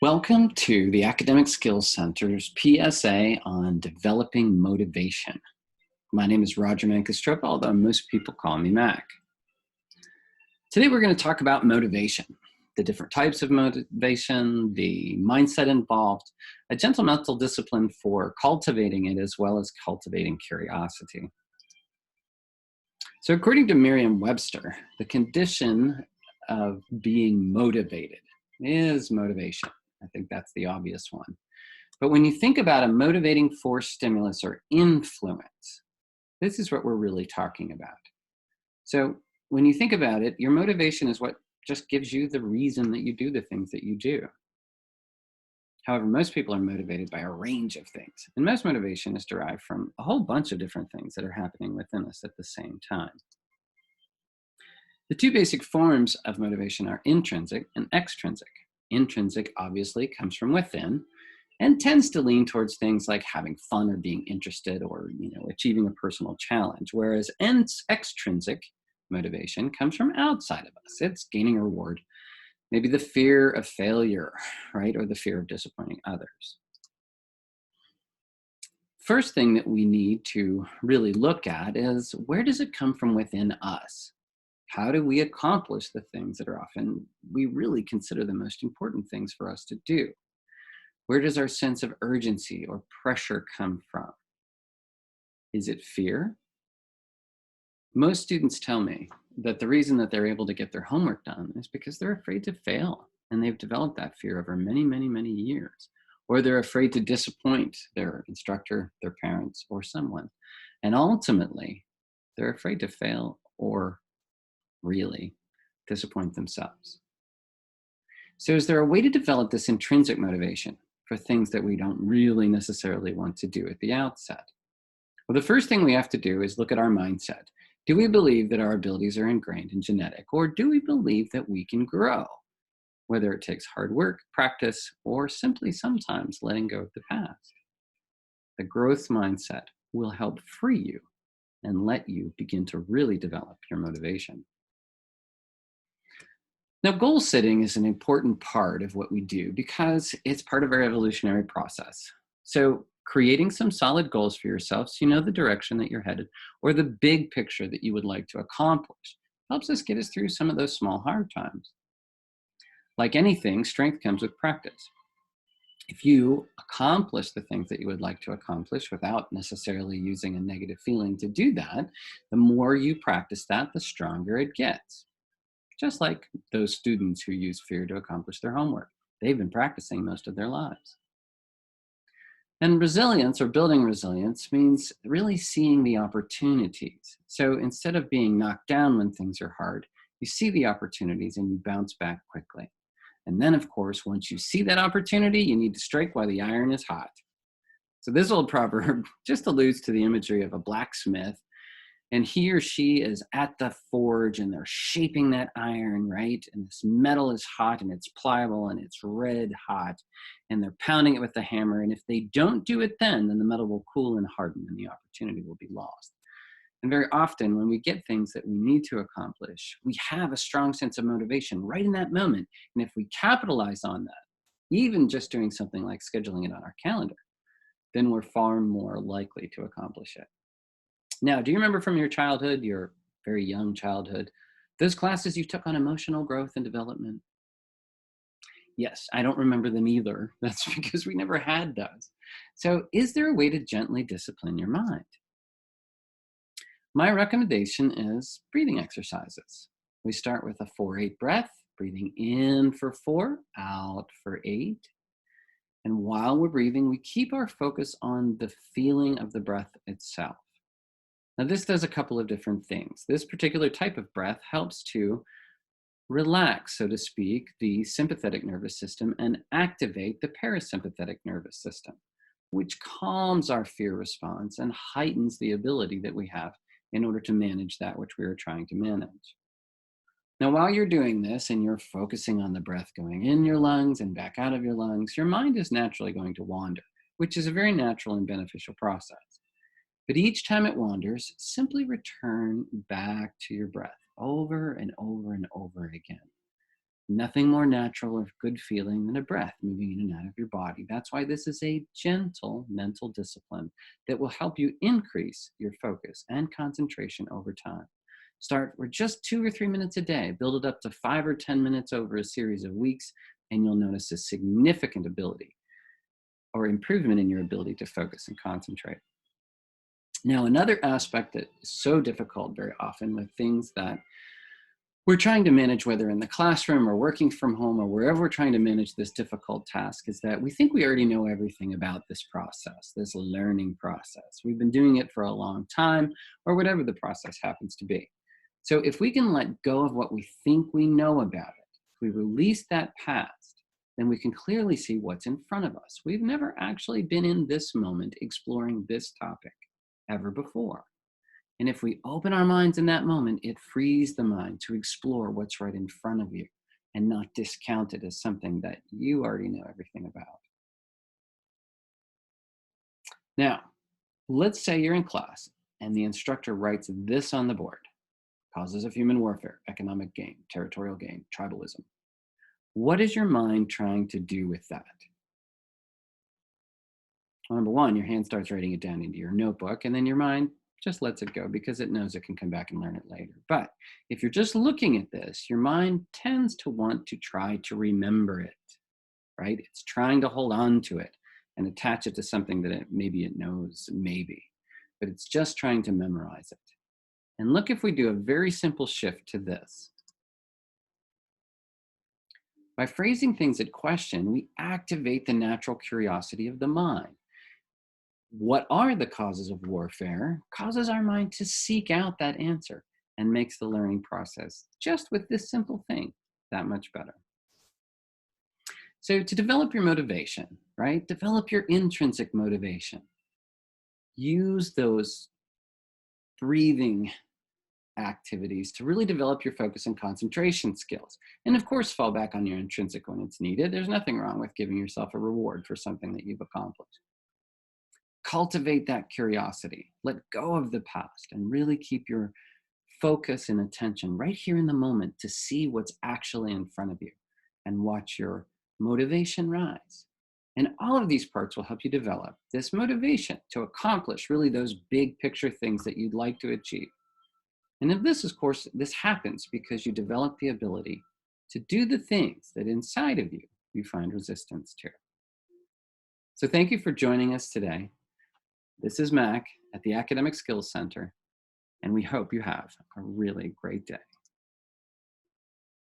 Welcome to the Academic Skills Center's PSA on developing motivation. My name is Roger Mancastroppa, although most people call me Mac. Today we're going to talk about motivation, the different types of motivation, the mindset involved, a gentle mental discipline for cultivating it as well as cultivating curiosity. So according to Merriam-Webster, the condition of being motivated is motivation. I think that's the obvious one. But when you think about a motivating force, stimulus, or influence, this is what we're really talking about. So when you think about it, your motivation is what just gives you the reason that you do the things that you do. However, most people are motivated by a range of things. And most motivation is derived from a whole bunch of different things that are happening within us at the same time. The two basic forms of motivation are intrinsic and extrinsic. Intrinsic obviously comes from within and tends to lean towards things like having fun or being interested or achieving a personal challenge, whereas extrinsic motivation comes from outside of us. It's gaining a reward, maybe the fear of failure, right, or the fear of disappointing others. First thing that we need to really look at is, where does it come from within us? How do we accomplish the things that are often we really consider the most important things for us to do? Where does our sense of urgency or pressure come from? Is it fear? Most students tell me that the reason that they're able to get their homework done is because they're afraid to fail, and they've developed that fear over many, many, many years. Or they're afraid to disappoint their instructor, their parents, or someone. And ultimately, they're afraid to fail or really disappoint themselves. So is there a way to develop this intrinsic motivation for things that we don't really necessarily want to do at the outset? Well, the first thing we have to do is look at our mindset. Do we believe that our abilities are ingrained in genetic, or do we believe that we can grow? Whether it takes hard work, practice, or simply sometimes letting go of the past. The growth mindset will help free you and let you begin to really develop your motivation. Now, goal setting is an important part of what we do because it's part of our evolutionary process. So creating some solid goals for yourself so you know the direction that you're headed or the big picture that you would like to accomplish helps us get us through some of those small hard times. Like anything, strength comes with practice. If you accomplish the things that you would like to accomplish without necessarily using a negative feeling to do that, the more you practice that, the stronger it gets. Just like those students who use fear to accomplish their homework. They've been practicing most of their lives. And resilience, or building resilience, means really seeing the opportunities. So instead of being knocked down when things are hard, you see the opportunities and you bounce back quickly. And then, of course, once you see that opportunity, you need to strike while the iron is hot. So this old proverb just alludes to the imagery of a blacksmith, and he or she is at the forge and they're shaping that iron, right? And this metal is hot and it's pliable and it's red hot, and they're pounding it with the hammer. And if they don't do it then the metal will cool and harden and the opportunity will be lost. And very often when we get things that we need to accomplish, we have a strong sense of motivation right in that moment. And if we capitalize on that, even just doing something like scheduling it on our calendar, then we're far more likely to accomplish it. Now, do you remember from your childhood, your very young childhood, those classes you took on emotional growth and development? Yes, I don't remember them either. That's because we never had those. So is there a way to gently discipline your mind? My recommendation is breathing exercises. We start with a 4-8 breath, breathing in for 4, out for 8. And while we're breathing, we keep our focus on the feeling of the breath itself. Now, this does a couple of different things. This particular type of breath helps to relax, so to speak, the sympathetic nervous system and activate the parasympathetic nervous system, which calms our fear response and heightens the ability that we have in order to manage that which we are trying to manage. Now, while you're doing this and you're focusing on the breath going in your lungs and back out of your lungs, your mind is naturally going to wander, which is a very natural and beneficial process. But each time it wanders, simply return back to your breath over and over and over again. Nothing more natural or good feeling than a breath moving in and out of your body. That's why this is a gentle mental discipline that will help you increase your focus and concentration over time. Start with just 2 or 3 minutes a day, build it up to 5 or 10 minutes over a series of weeks, and you'll notice a significant ability or improvement in your ability to focus and concentrate. Now, another aspect that is so difficult very often with things that we're trying to manage, whether in the classroom or working from home or wherever we're trying to manage this difficult task, is that we think we already know everything about this process, this learning process. We've been doing it for a long time, or whatever the process happens to be. So if we can let go of what we think we know about it, if we release that past, then we can clearly see what's in front of us. We've never actually been in this moment exploring this topic ever before. And if we open our minds in that moment, it frees the mind to explore what's right in front of you and not discount it as something that you already know everything about. Now, let's say you're in class and the instructor writes this on the board: causes of human warfare, economic gain, territorial gain, tribalism. What is your mind trying to do with that? Well, number one, your hand starts writing it down into your notebook, and then your mind just lets it go because it knows it can come back and learn it later. But if you're just looking at this, your mind tends to want to try to remember it, right? It's trying to hold on to it and attach it to something that maybe it knows, maybe, but it's just trying to memorize it. And look, if we do a very simple shift to this. By phrasing things at question, we activate the natural curiosity of the mind. What are the causes of warfare causes our mind to seek out that answer and makes the learning process, just with this simple thing, that much better. So to develop your motivation, right? Develop your intrinsic motivation. Use those breathing activities to really develop your focus and concentration skills. And of course, fall back on your intrinsic when it's needed. There's nothing wrong with giving yourself a reward for something that you've accomplished. Cultivate that curiosity. Let go of the past and really keep your focus and attention right here in the moment to see what's actually in front of you and watch your motivation rise. And all of these parts will help you develop this motivation to accomplish really those big picture things that you'd like to achieve. And if this, of course, this happens because you develop the ability to do the things that inside of you you find resistance to. So thank you for joining us today. This is Mac at the Academic Skills Center, and we hope you have a really great day.